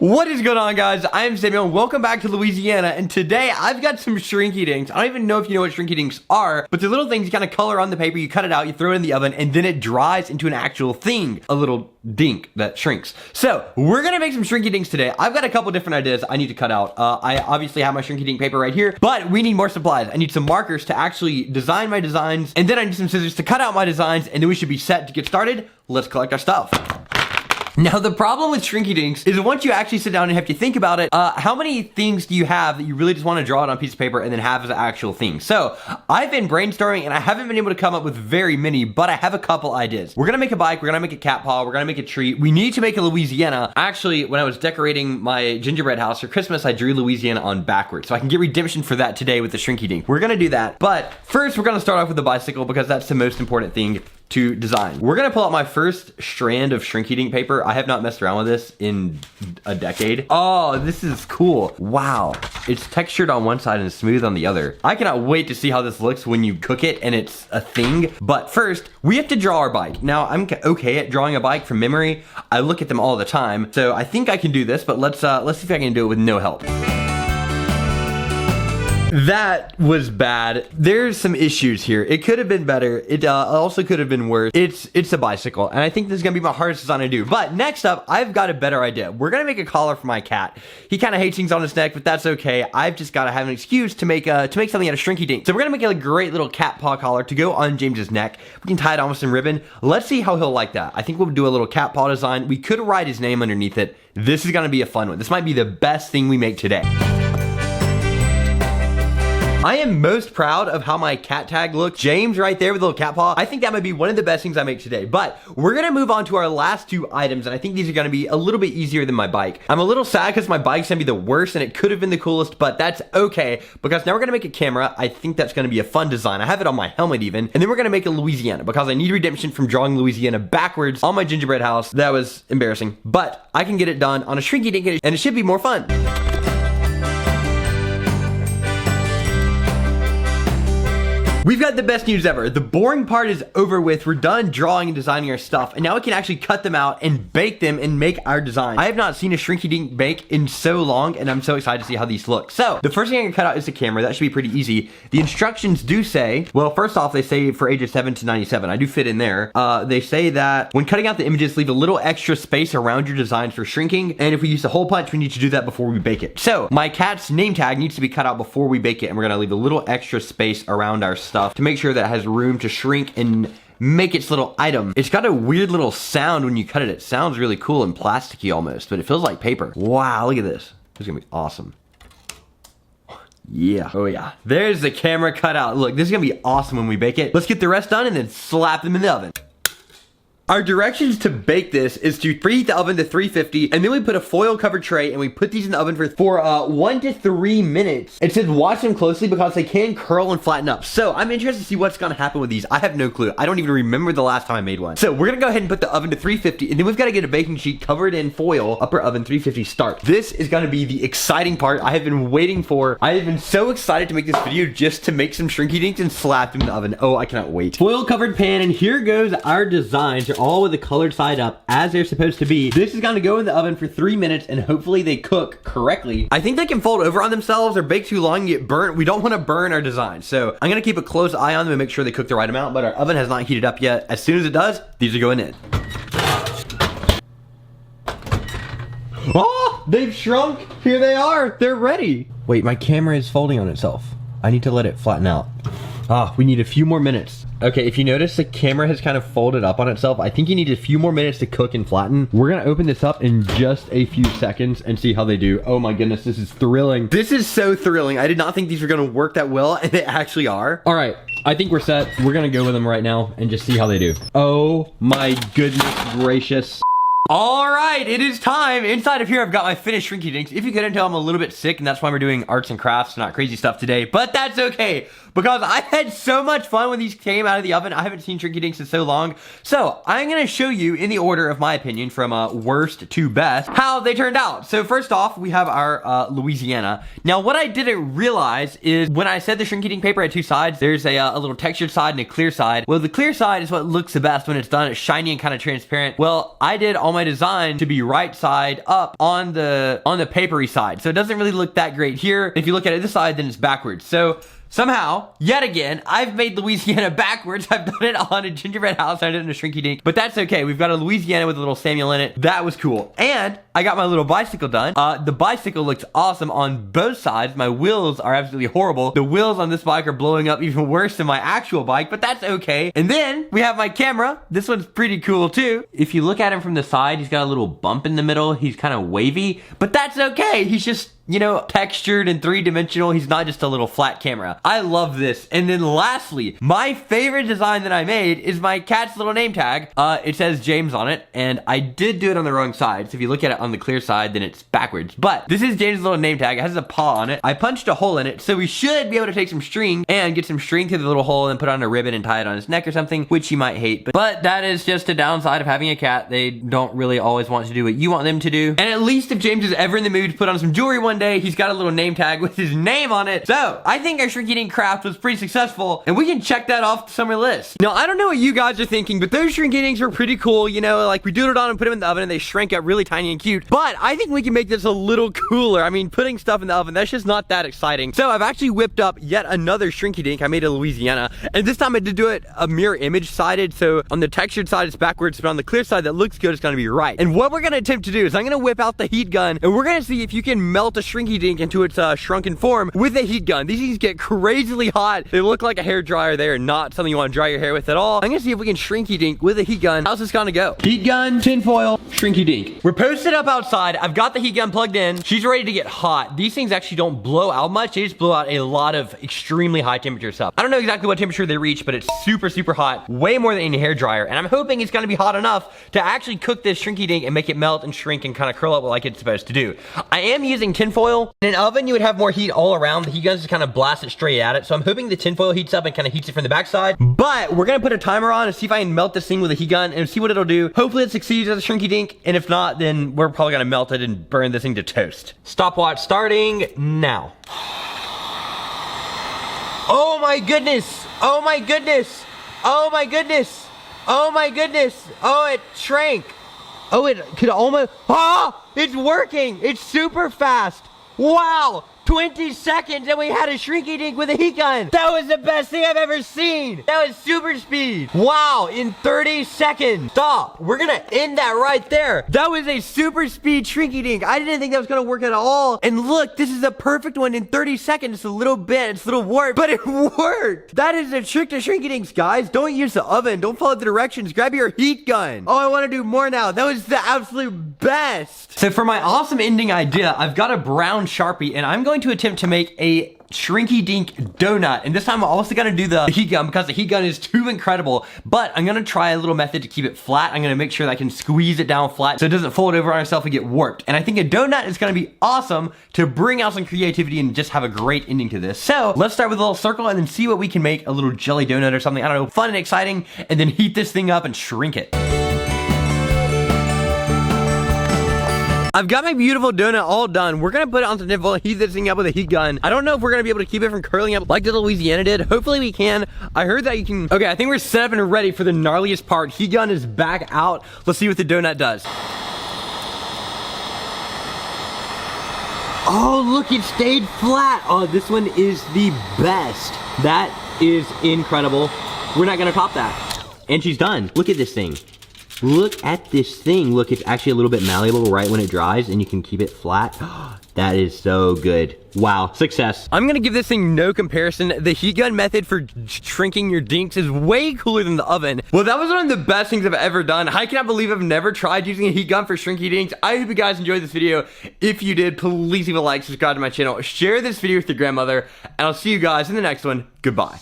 What is going on, guys? I am Samuel. Welcome back to Louisiana, and today I've got some Shrinky Dinks. I don't even know if you know what Shrinky Dinks are, but they're little things you kind of color on the paper, you cut it out, you throw it in the oven, and then it dries into an actual thing, a little dink that shrinks. So we're gonna make some Shrinky Dinks today. I've got a couple different ideas I need to cut out. I obviously have my Shrinky Dink paper right here, but we need more supplies. I need some markers to actually design my designs, and then I need some scissors to cut out my designs, and then we should be set to get started. Let's collect our stuff. Now, the problem with Shrinky Dinks is once you actually sit down and have to think about it, how many things do you have that you really just want to draw it on a piece of paper and then have as an actual thing? So, I've been brainstorming and I haven't been able to come up with very many, but I have a couple ideas. We're gonna make a bike, we're gonna make a cat paw, we're gonna make a tree. We need to make a Louisiana. Actually, when I was decorating my gingerbread house for Christmas, I drew Louisiana on backwards. So I can get redemption for that today with the Shrinky Dink. We're gonna do that. But first, we're gonna start off with the bicycle because that's the most important thing to design. We're gonna pull out my first strand of Shrinky Dink paper. I have not messed around with this in a decade. Oh, this is cool. Wow. It's textured on one side and smooth on the other. I cannot wait to see how this looks when you cook it and it's a thing. But first, we have to draw our bike. Now, I'm okay at drawing a bike from memory. I look at them all the time. So I think I can do this, but let's see if I can do it with no help. That was bad. There's some issues here. It could have been better. It also could have been worse. It's a bicycle, and I think this is gonna be my hardest design to do. But next up, I've got a better idea. We're gonna make a collar for my cat. He kind of hates things on his neck, but that's okay. I've just gotta have an excuse to make something out of Shrinky Dink. So we're gonna make a great little cat paw collar to go on James's neck. We can tie it on with some ribbon. Let's see how he'll like that. I think we'll do a little cat paw design. We could write his name underneath it. This is gonna be a fun one. This might be the best thing we make today. I am most proud of how my cat tag looks. James right there with a little cat paw. I think that might be one of the best things I make today. But we're gonna move on to our last two items, and I think these are gonna be a little bit easier than my bike. I'm a little sad because my bike's gonna be the worst, and it could have been the coolest, but that's okay, because now we're gonna make a camera. I think that's gonna be a fun design. I have it on my helmet even. And then we're gonna make a Louisiana, because I need redemption from drawing Louisiana backwards on my gingerbread house. That was embarrassing, but I can get it done on a Shrinky Dink, and it should be more fun. We've got the best news ever. The boring part is over with. We're done drawing and designing our stuff, and now we can actually cut them out and bake them and make our design. I have not seen a Shrinky Dink bake in so long, and I'm so excited to see how these look. So, the first thing I can cut out is the camera. That should be pretty easy. The instructions do say, well, first off, they say for ages 7 to 97. I do fit in there. They say that when cutting out the images, leave a little extra space around your designs for shrinking, and if we use a hole punch, we need to do that before we bake it. So, my cat's name tag needs to be cut out before we bake it, and we're gonna leave a little extra space around our stuff to make sure that it has room to shrink and make its little item. It's got a weird little sound when you cut it. It sounds really cool and plasticky almost, but it feels like paper. Wow, look at this. This is gonna be awesome. Yeah. Oh yeah. There's the camera cut out. Look, this is gonna be awesome when we bake it. Let's get the rest done and then slap them in the oven. Our directions to bake this is to preheat the oven to 350, and then we put a foil covered tray and we put these in the oven for 1 to 3 minutes. It says watch them closely because they can curl and flatten up. So I'm interested to see what's gonna happen with these. I have no clue. I don't even remember the last time I made one. So we're gonna go ahead and put the oven to 350, and then we've gotta get a baking sheet covered in foil, upper oven 350 start. This is gonna be the exciting part I have been waiting for. I have been so excited to make this video just to make some Shrinky Dinks and slap them in the oven. Oh, I cannot wait. Foil covered pan, and here goes our designs. They're all with the colored side up as they're supposed to be. This is gonna go in the oven for 3 minutes, and hopefully they cook correctly. I think they can fold over on themselves or bake too long and get burnt. We don't want to burn our design, so I'm gonna keep a close eye on them and make sure they cook the right amount, but our oven has not heated up yet. As soon as it does, these are going in. Oh, they've shrunk. Here they are. They're ready. Wait, my camera is folding on itself. I need to let it flatten out. Ah, we need a few more minutes. Okay, if you notice, the camera has kind of folded up on itself. I think you need a few more minutes to cook and flatten. We're gonna open this up in just a few seconds and see how they do. Oh my goodness, this is thrilling. This is so thrilling. I did not think these were gonna work that well, and they actually are. All right, I think we're set. We're gonna go with them right now and just see how they do. Oh my goodness gracious. All right, it is time. Inside of here, I've got my finished Shrinky Dinks. If you couldn't tell, I'm a little bit sick, and that's why we're doing arts and crafts, not crazy stuff today. But that's okay, because I had so much fun when these came out of the oven. I haven't seen Shrinky Dinks in so long. So I'm going to show you, in the order of my opinion, from worst to best, how they turned out. So first off, we have our Louisiana. Now, what I didn't realize is when I said the Shrinky Dink paper had two sides, there's a little textured side and a clear side. Well, the clear side is what looks the best when it's done. It's shiny and kind of transparent. Well, I did all my my design to be right side up on the papery side. So it doesn't really look that great here. If you look at it this side, then it's backwards. So somehow, yet again, I've made Louisiana backwards. I've done it on a gingerbread house. I did it in a Shrinky Dink, but that's okay. We've got a Louisiana with a little Samuel in it. That was cool. And I got my little bicycle done. The bicycle looks awesome on both sides. My wheels are absolutely horrible. The wheels on this bike are blowing up even worse than my actual bike, but that's okay. And then we have my camera. This one's pretty cool too. If you look at him from the side, he's got a little bump in the middle. He's kind of wavy, but that's okay. He's just, you know, textured and three-dimensional. He's not just a little flat camera. I love this. And then lastly, my favorite design that I made is my cat's little name tag. It says James on it, and I did do it on the wrong side. So if you look at it on the clear side, then it's backwards. But this is James' little name tag. It has a paw on it. I punched a hole in it, so we should be able to take some string and get some string through the little hole and put on a ribbon and tie it on his neck or something, which he might hate. But that is just a downside of having a cat. They don't really always want to do what you want them to do. And at least if James is ever in the mood to put on some jewelry one day, he's got a little name tag with his name on it. So I think our Shrinky Dink craft was pretty successful, and we can check that off the summer list. Now, I don't know what you guys are thinking, but those Shrinky Dinks were pretty cool. You know, like we doodled on and put them in the oven and they shrank up really tiny and cute. But I think we can make this a little cooler. I mean, putting stuff in the oven, that's just not that exciting. So I've actually whipped up yet another Shrinky Dink. I made a Louisiana, and this time I did do it a mirror image sided. So on the textured side, it's backwards, but on the clear side that looks good, it's gonna be right. And what we're gonna attempt to do is I'm gonna whip out the heat gun, and we're gonna see if you can melt a Shrinky Dink into its shrunken form with a heat gun. These things get crazily hot. They look like a hair dryer. They are not something you want to dry your hair with at all. I'm gonna see if we can Shrinky Dink with a heat gun. How's this gonna go? Heat gun, tinfoil, Shrinky Dink. We're posted up outside. I've got the heat gun plugged in. She's ready to get hot. These things actually don't blow out much. They just blow out a lot of extremely high temperature stuff. I don't know exactly what temperature they reach, but it's super, super hot. Way more than any hair dryer. And I'm hoping it's gonna be hot enough to actually cook this Shrinky Dink and make it melt and shrink and kind of curl up like it's supposed to do. I am using tinfoil. In an oven, you would have more heat all around. The heat guns just kind of blast it straight at it. So I'm hoping the tinfoil heats up and kind of heats it from the backside. But we're gonna put a timer on and see if I can melt this thing with a heat gun and see what it'll do. Hopefully it succeeds as a Shrinky Dink. And if not, then we're probably gonna melt it and burn this thing to toast. Stopwatch starting now. Oh my goodness! Oh my goodness! Oh my goodness! Oh my goodness! Oh, it shrank. Oh, it could almost, it's working. It's super fast. Wow. 20 seconds and we had a Shrinky Dink with a heat gun. That was the best thing I've ever seen. That was super speed. Wow, in 30 seconds. Stop. We're gonna end that right there. That was a super speed Shrinky Dink. I didn't think that was gonna work at all. And look, this is a perfect one in 30 seconds. It's a little bit, it's a little warped, but it worked. That is a trick to Shrinky Dinks, guys. Don't use the oven. Don't follow the directions. Grab your heat gun. Oh, I wanna do more now. That was the absolute best. So for my awesome ending idea, I've got a brown Sharpie and I'm going to attempt to make a Shrinky Dink donut. And this time I'm also gonna do the heat gun because the heat gun is too incredible. But I'm gonna try a little method to keep it flat. I'm gonna make sure that I can squeeze it down flat so it doesn't fold over on itself and get warped. And I think a donut is gonna be awesome to bring out some creativity and just have a great ending to this. So let's start with a little circle and then see what we can make, a little jelly donut or something, I don't know, fun and exciting, and then heat this thing up and shrink it. I've got my beautiful donut all done. We're gonna put it onto the tinfoil, heat this thing up with a heat gun. I don't know if we're gonna be able to keep it from curling up like the Louisiana did. Hopefully we can. I heard that you can. Okay, I think we're set up and ready for the gnarliest part. Heat gun is back out. Let's see what the donut does. Oh, look, it stayed flat. Oh, this one is the best. That is incredible. We're not gonna top that. And she's done. Look at this thing. Look at this thing. Look, it's actually a little bit malleable right when it dries and you can keep it flat. That is so good. Wow, success. I'm gonna give this thing no comparison. The heat gun method for shrinking your dinks is way cooler than the oven. Well, that was one of the best things I've ever done. I cannot believe I've never tried using a heat gun for Shrinky Dinks. I hope you guys enjoyed this video. If you did, please leave a like, subscribe to my channel, share this video with your grandmother, and I'll see you guys in the next one. Goodbye.